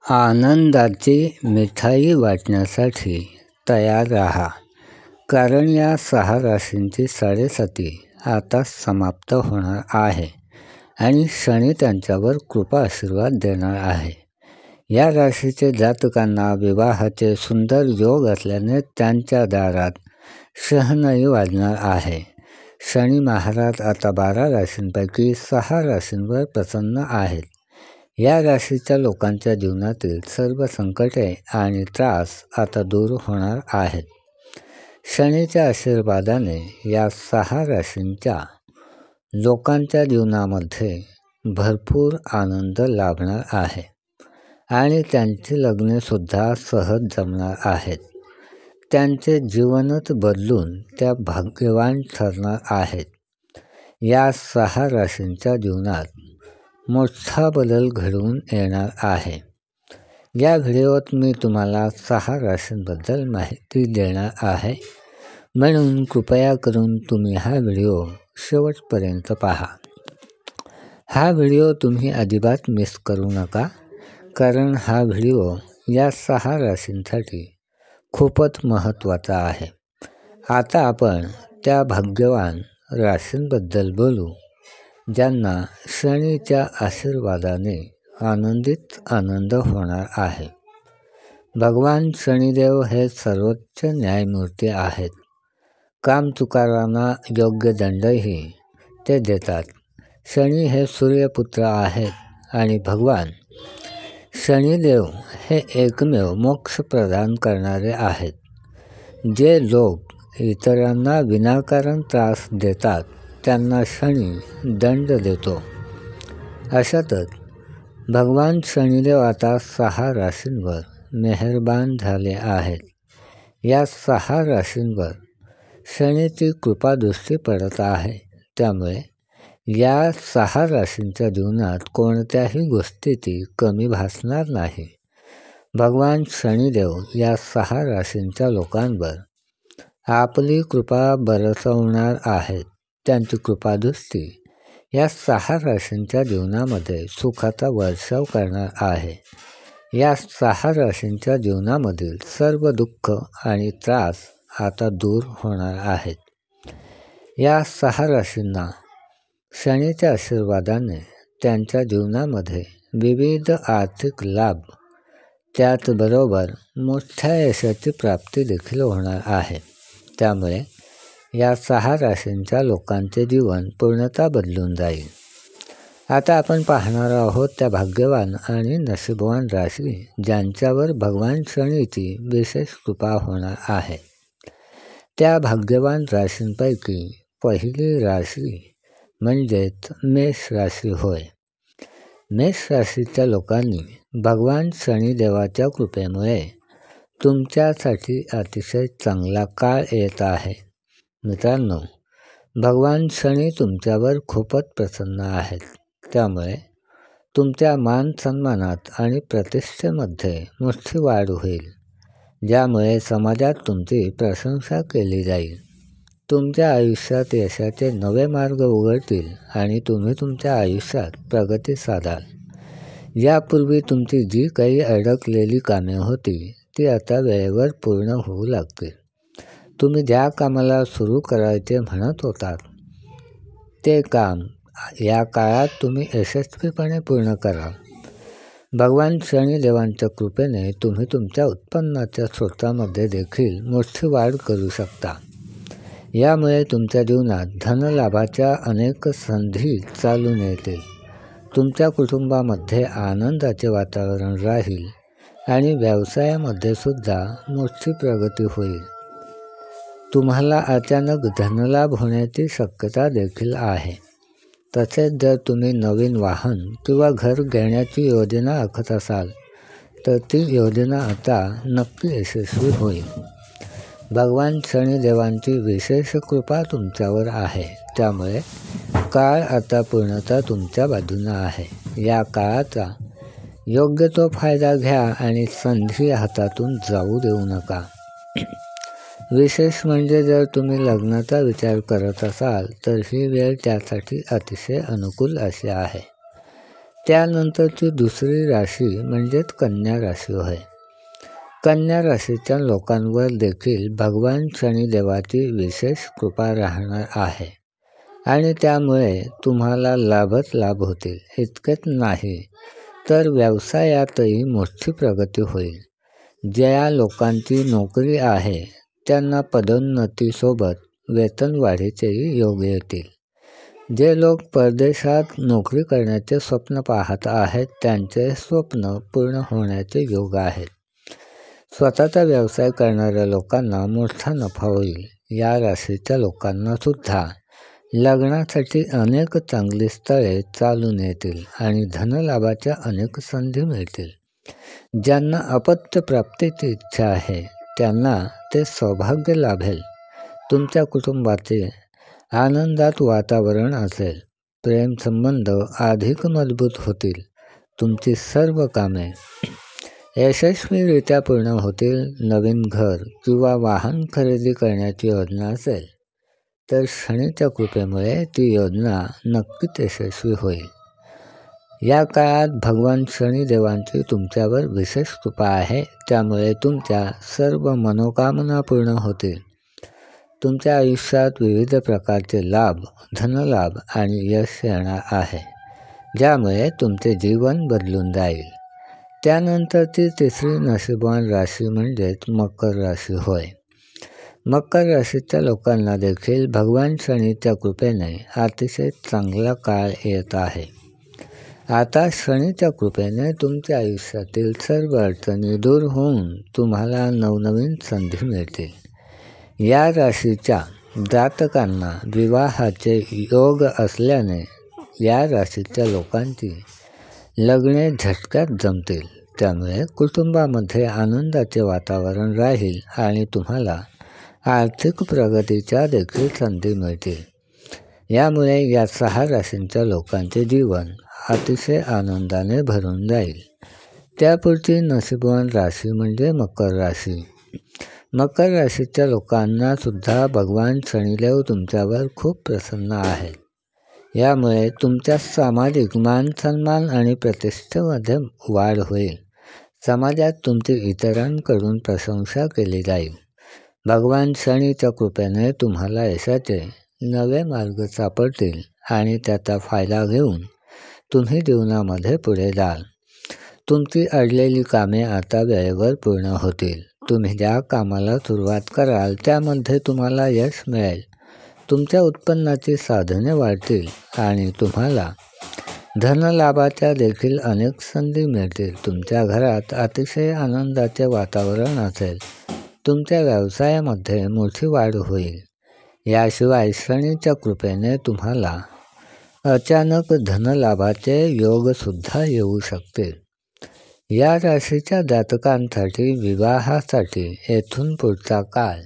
आनंदाची मिठाई वाटण्यासाठी तयार राहा, कारण या 6 राशींची 7.5 आता समाप्त होणार आहे आणि शनी त्यांच्यावर कृपा आशीर्वाद देणार आहे. या राशीचे जातकांना विवाहाचे सुंदर योग असल्याने त्यांच्या दारात शहनाई वाजणार आहे. शनी महाराज आता 12 राशींपैकी 6 राशींवर प्रसन्न आहेत. या राशीच्या लोकांच्या जीवनातील सर्व संकटे आणि त्रास आता दूर होणार आहेत. शनीच्या आशीर्वादाने या 6 राशींच्या लोकांच्या जीवनामध्ये भरपूर आनंद लाभणार आहे आणि त्यांची लग्नेसुद्धा सहज जमणार आहेत. त्यांचे जीवनच बदलून त्या भाग्यवान ठरणार आहेत. या 6 राशींच्या जीवनात मोठा बदल घडून येणार आहे. या व्हिडिओत मी तुम्हाला 6 राशींबद्दल माहिती देणार आहे, म्हणून कृपया करून तुम्ही हा व्हिडिओ शेवटपर्यंत पहा. हा व्हिडिओ तुम्ही अजिबात मिस करू नका, कारण हा व्हिडिओ या 6 राशींसाठी खूपच महत्त्वाचा आहे. आता आपण त्या भाग्यवान राशींबद्दल बोलू, ज्यांना शनीच्या आशीर्वादाने आनंद होणार आहे. भगवान शनिदेव हे सर्वोच्च न्यायमूर्ती आहेत. कामचुकारांना योग्य दंडही ते देतात. शनी हे सूर्यपुत्र आहेत आणि भगवान शनिदेव हे एकमेव मोक्ष प्रदान करणारे आहेत. जे लोक इतरांना विनाकारण त्रास देतात त्यांना शनी दंड देतो. अशातच भगवान शनिदेव आता 6 राशींवर मेहरबान झाले आहेत. या 6 राशींवर शनीची कृपादृष्टी पडत आहे. त्यामुळे या 6 राशींच्या जीवनात कोणत्याही गोष्टीची कमी भासणार नाही. भगवान शनिदेव या 6 राशींच्या लोकांवर आपली कृपा बरसवणार आहेत. त्यांची कृपादृष्टी या 6 राशींच्या जीवनामध्ये सुखाचा वर्षाव करणार आहे. या 6 राशींच्या जीवनामधील सर्व दुःख आणि त्रास आता दूर होणार आहेत. या 6 राशींना शनीच्या आशीर्वादाने त्यांच्या जीवनामध्ये विविध आर्थिक लाभ, त्याचबरोबर मोठ्या यशाची प्राप्ती देखील होणार आहे. त्यामुळे या 6 राशींच्या लोकांचे जीवन पूर्णतः बदलून जाईल. आता आपण पाहणार आहोत त्या भाग्यवान आणि नशीबवान राशी ज्यांच्यावर भगवान शनीची विशेष कृपा होणार आहे. त्या भाग्यवान राशींपैकी पहिली राशी म्हणजेच मेष राशी होय. मेष राशीच्या लोकांनी भगवान शनिदेवाच्या कृपेमुळे तुमच्यासाठी अतिशय चांगला काळ येत आहे. मित्रांनो, भगवान शनी तुमच्यावर खूपच प्रसन्न आहेत. त्यामुळे तुमच्या मान सन्मानात आणि प्रतिष्ठेमध्ये मोठी वाढ होईल, ज्यामुळे समाजात तुमची प्रशंसा केली जाईल. तुमच्या आयुष्यात यशाचे नवे मार्ग उघडतील आणि तुम्ही तुमच्या आयुष्यात प्रगती साधाल. यापूर्वी तुमची जी काही अडकलेली कामे होती ती आता वेळेवर पूर्ण होऊ लागतील. तुम्ही ज्या कामाला सुरू करायचे म्हणत होतात ते काम या काळात तुम्ही यशस्वीपणे पूर्ण कराल. भगवान शनिदेवांच्या कृपेने तुम्ही तुमच्या उत्पन्नाच्या स्रोतामध्ये देखील मोठी वाढ करू शकता. यामुळे तुमच्या जीवनात धनलाभाच्या अनेक संधी चालून येतील. तुमच्या कुटुंबामध्ये आनंदाचे वातावरण राहील आणि व्यवसायामध्ये सुद्धा मोठी प्रगती होईल. तुम्हाला अचानक धनलाभ होण्याची शक्यता देखील आहे. तसेच जर तुम्ही नवीन वाहन किंवा घर घेण्याची योजना आखत असाल तर ती योजना आता नक्की यशस्वी होईल. भगवान शनिदेवांची विशेष कृपा तुमच्यावर आहे. त्यामुळे काळ आता पूर्णतः तुमच्या बाजूने आहे. या काळाचा योग्य तो फायदा घ्या आणि संधी हातातून जाऊ देऊ नका. विशेष म्हणजे जर तुम्ही लग्नाचा विचार करत असाल तर ही वेळ त्यासाठी अतिशय अनुकूल अशी आहे. त्यानंतरची दुसरी राशी म्हणजेच कन्या राशी होय. कन्या राशीच्या लोकांवर देखील भगवान शनिदेवाची विशेष कृपा राहणार आहे आणि त्यामुळे तुम्हाला लाभच लाभ होतील. इतकेच नाही तर व्यवसायातही मोठी प्रगती होईल. ज्या लोकांची नोकरी आहे त्यांना पदोन्नतीसोबत वेतनवाढीचेही योग येतील. जे लोक परदेशात नोकरी करण्याचे स्वप्न पाहत आहेत त्यांचे स्वप्न पूर्ण होण्याचे योग आहेत. स्वतःचा व्यवसाय करणाऱ्या लोकांना मोठा नफा होईल. या राशीच्या लोकांना सुद्धा लग्नासाठी अनेक चांगली स्थळे चालून येतील आणि धनलाभाच्या अनेक संधी मिळतील. ज्यांना अपत्य प्राप्तीची इच्छा आहे त्यांना ते सौभाग्य लाभेल. तुमच्या कुटुंबाचे आनंदात वातावरण असेल. प्रेमसंबंध अधिक मजबूत होतील. तुमची सर्व कामे यशस्वीरित्या पूर्ण होतील. नवीन घर किंवा वाहन खरेदी करण्याची योजना असेल तर शनीच्या कृपेमुळे ती योजना नक्कीच यशस्वी होईल. या काळात भगवान शनिदेवांची तुमच्यावर विशेष कृपा आहे. त्यामुळे तुमच्या सर्व मनोकामना पूर्ण होतील. तुमच्या आयुष्यात विविध प्रकारचे लाभ, धनलाभ आणि यश येणार आहे, ज्यामुळे तुमचे जीवन बदलून जाईल. त्यानंतरची तिसरी नशीबवान राशी म्हणजेच मकर राशी होय. मकर राशीच्या लोकांना देखील भगवान शनीच्या कृपेने अतिशय चांगला काळ येत आहे. आता शनीच्या कृपेने तुमच्या आयुष्यातील सर्व अडचणी दूर होऊन तुम्हाला नवनवीन संधी मिळतील. या राशीच्या जातकांना विवाहाचे योग असल्याने या राशीच्या लोकांची लग्ने झटक्यात जमतील. त्यामुळे कुटुंबामध्ये आनंदाचे वातावरण राहील आणि तुम्हाला आर्थिक प्रगतीच्या देखील संधी मिळतील. यामुळे या 6 राशींच्या लोकांचे जीवन अतिशय आनंदाने भरून जाईल. त्यापुढची नशीबवान राशी म्हणजे मकर राशी. मकर राशीच्या लोकांना सुद्धा भगवान शनिदेव तुमच्यावर खूप प्रसन्न आहेत. यामुळे तुमच्या सामाजिक मानसन्मान आणि प्रतिष्ठेमध्ये वाढ होईल. समाजात तुमची इतरांकडून प्रशंसा केली जाईल. भगवान शनीच्या कृपेने तुम्हाला यशाचे नवे मार्ग सापडतील आणि त्याचा फायदा घेऊन तुम्ही जीवनामध्ये पुढे जाल. तुमची अडलेली कामे आता वेळेवर पूर्ण होतील. तुम्ही ज्या कामाला सुरुवात कराल त्यामध्ये तुम्हाला यश मिळेल. तुमच्या उत्पन्नाची साधने वाढतील आणि तुम्हाला धनलाभाच्या देखील अनेक संधी मिळतील. तुमच्या घरात अतिशय आनंदाचे वातावरण असेल. तुमच्या व्यवसायामध्ये मोठी वाढ होईल. याशिवाय शनीच्या कृपेने तुम्हाला अचानक धनलाभाचे योगसुद्धा येऊ शकतील. या राशीच्या जातकांसाठी विवाहासाठी येथून पुढचा काळ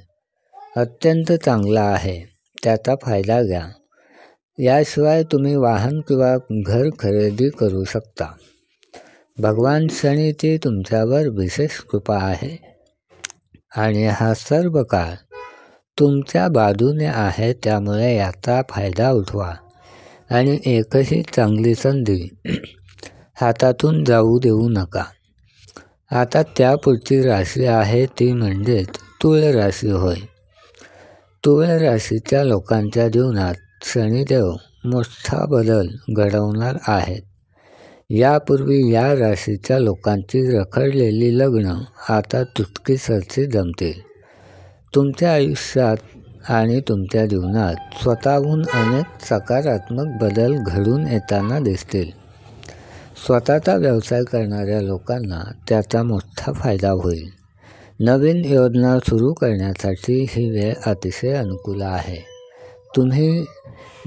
अत्यंत चांगला आहे. त्याचा फायदा घ्या. याशिवाय तुम्ही वाहन किंवा घर खरेदी करू शकता. भगवान शनीची तुमच्यावर विशेष कृपा आहे आणि हा सर्व काळ तुमच्या बाजूने आहे. त्यामुळे याचा फायदा उठवा आणि एकही चांगली संधी हातातून जाऊ देऊ नका. आता त्यापुढची राशी आहे ती म्हणजेच तुळ राशी होय. तुळ राशीच्या लोकांच्या जीवनात शनिदेव मोठा बदल घडवणार आहेत. यापूर्वी या राशीच्या लोकांची रखडलेली लग्न आता चुटकीसरशी जमतील. तुमच्या आयुष्यात आणि तुमच्या जीवनात स्वतःहून अनेक सकारात्मक बदल घडून येताना दिसतील. स्वतःचा व्यवसाय करणाऱ्या लोकांना त्याचा मोठा फायदा होईल. नवीन योजना सुरू करण्यासाठी ही वेळ अतिशय अनुकूल आहे. तुम्ही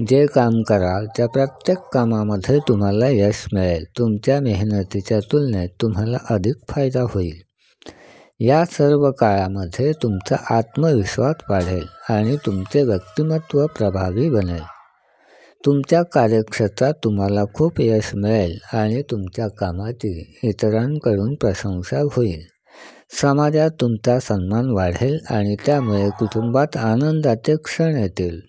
जे काम कराल त्या प्रत्येक कामामध्ये तुम्हाला यश मिळेल. तुमच्या मेहनतीच्या तुलनेत तुम्हाला अधिक फायदा होईल. या सर्व काळामध्ये तुमचा आत्मविश्वास वाढेल आणि तुमचे व्यक्तिमत्व प्रभावी बनेल. तुमच्या कार्यक्षेत्रात तुम्हाला खूप यश मिळेल आणि तुमच्या कामाची इतरांकडून प्रशंसा होईल. समाजात तुमचा सन्मान वाढेल आणि त्यामुळे कुटुंबात आनंदाचे क्षण येतील.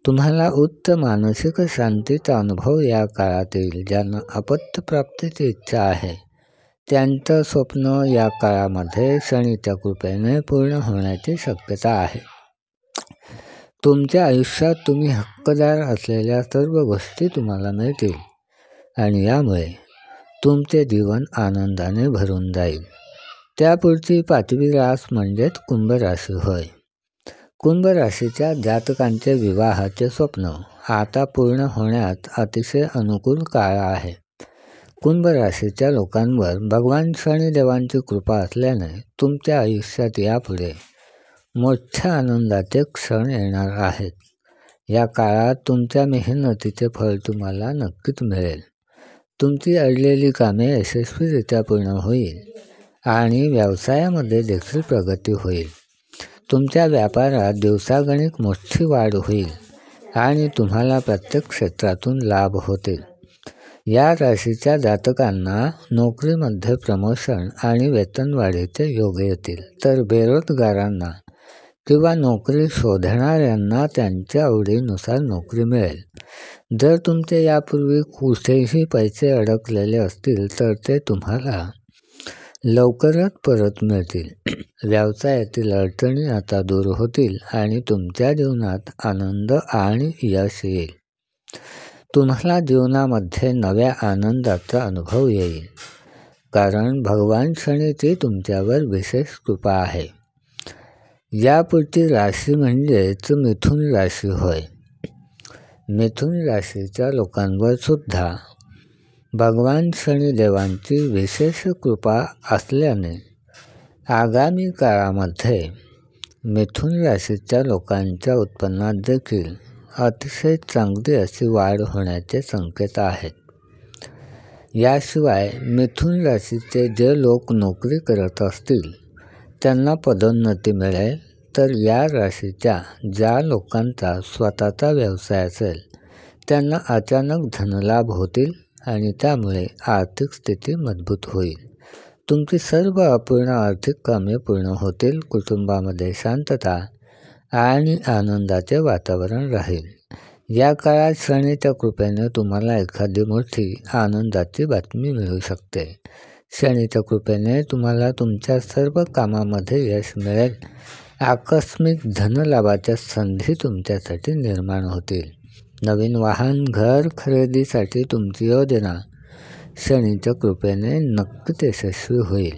तुम्हाला उच्च मानसिक शांतीचा अनुभव या काळात येईल. ज्यांना अपत्यप्राप्तीची इच्छा आहे त्यांचं स्वप्न या काळामध्ये शनीच्या कृपेने पूर्ण होण्याची शक्यता आहे. तुमच्या आयुष्यात तुम्ही हक्कदार असलेल्या सर्व गोष्टी तुम्हाला मिळतील आणि यामुळे तुमचे जीवन आनंदाने भरून जाईल. त्यापुढची 5वी रास म्हणजेच कुंभ राशी होय. कुंभ राशीच्या जातकांचे विवाहाचे स्वप्न आता पूर्ण होण्यात अतिशय अनुकूल काळ आहे. कुंभ राशीच्या लोकांवर भगवान शनिदेवांची कृपा असल्याने तुमच्या आयुष्यात यापुढे मोठ्या आनंदाचे क्षण येणार आहेत. या काळात तुमच्या मेहनतीचे फळ तुम्हाला नक्कीच मिळेल. तुमची अडलेली कामे यशस्वीरित्या पूर्ण होईल आणि व्यवसायामध्ये देखील प्रगती होईल. तुमच्या व्यापारात दिवसागणिक मोठी वाढ होईल आणि तुम्हाला प्रत्येक क्षेत्रातून लाभ होतील. या राशीच्या जातकांना नोकरीमध्ये प्रमोशन आणि वेतनवाढीचे योग येतील, तर बेरोजगारांना किंवा नोकरी शोधणाऱ्यांना त्यांच्या आवडीनुसार नोकरी मिळेल. जर तुमचे यापूर्वी कुठेही पैसे अडकलेले असतील तर ते तुम्हाला लवकरच परत मिळतील. व्यवसायातील अडचणी आता दूर होतील आणि तुमच्या जीवनात आनंद आणि यश येईल. तुम्हाला जीवनामध्ये नव्या आनंदाचा अनुभव येईल, कारण भगवान शनीची तुमच्यावर विशेष कृपा आहे. यापुढची राशी म्हणजेच मिथुन राशी होय. मिथुन राशीच्या लोकांवर सुद्धा भगवान शनिदेवांची विशेष कृपा असल्याने आगामी काळामध्ये मिथुन राशीच्या लोकांच्या उत्पन्नात देखील अतिशय चांगली अशी वाढ होण्याचे संकेत आहेत. याशिवाय मिथुन राशीचे जे लोक नोकरी करत असतील त्यांना पदोन्नती मिळेल, तर या राशीच्या ज्या लोकांचा स्वतःचा व्यवसाय असेल त्यांना अचानक धनलाभ होतील आणि त्यामुळे आर्थिक स्थिती मजबूत होईल. तुमची सर्व अपूर्ण आर्थिक कामे पूर्ण होतील. कुटुंबामध्ये शांतता आणि आनंदाचे वातावरण राहील. या काळात शनीच्या कृपेने तुम्हाला एखादी मोठी आनंदाची बातमी मिळू शकते. शनीच्या कृपेने तुम्हाला तुमच्या सर्व कामामध्ये यश मिळेल. आकस्मिक धनलाभाच्या संधी तुमच्यासाठी निर्माण होतील. नवीन वाहन, घर खरेदीसाठी तुमची योजना शनीच्या कृपेने नक्कीच यशस्वी होईल.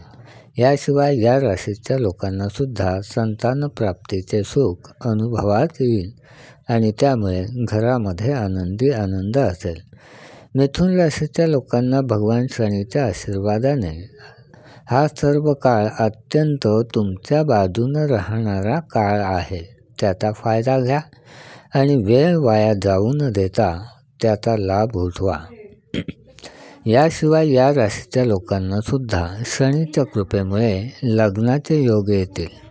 याशिवाय या राशीच्या लोकांना सुद्धा संतान प्राप्तीचे सुख अनुभवात येईल आणि त्यामुळे घरामध्ये आनंद असेल. मिथुन राशीच्या लोकांना भगवान शनीच्या आशीर्वादाने हा सर्व काळ अत्यंत तुमच्या बाजूने राहणारा काळ आहे. त्याचा फायदा घ्या आणि वेळ वाया जाऊ न देता त्याचा लाभ उठवा. याशिवाय या राशीच्या लोकांना सुद्धा शनीच्या कृपेमुळे लग्नाचे योग येतील.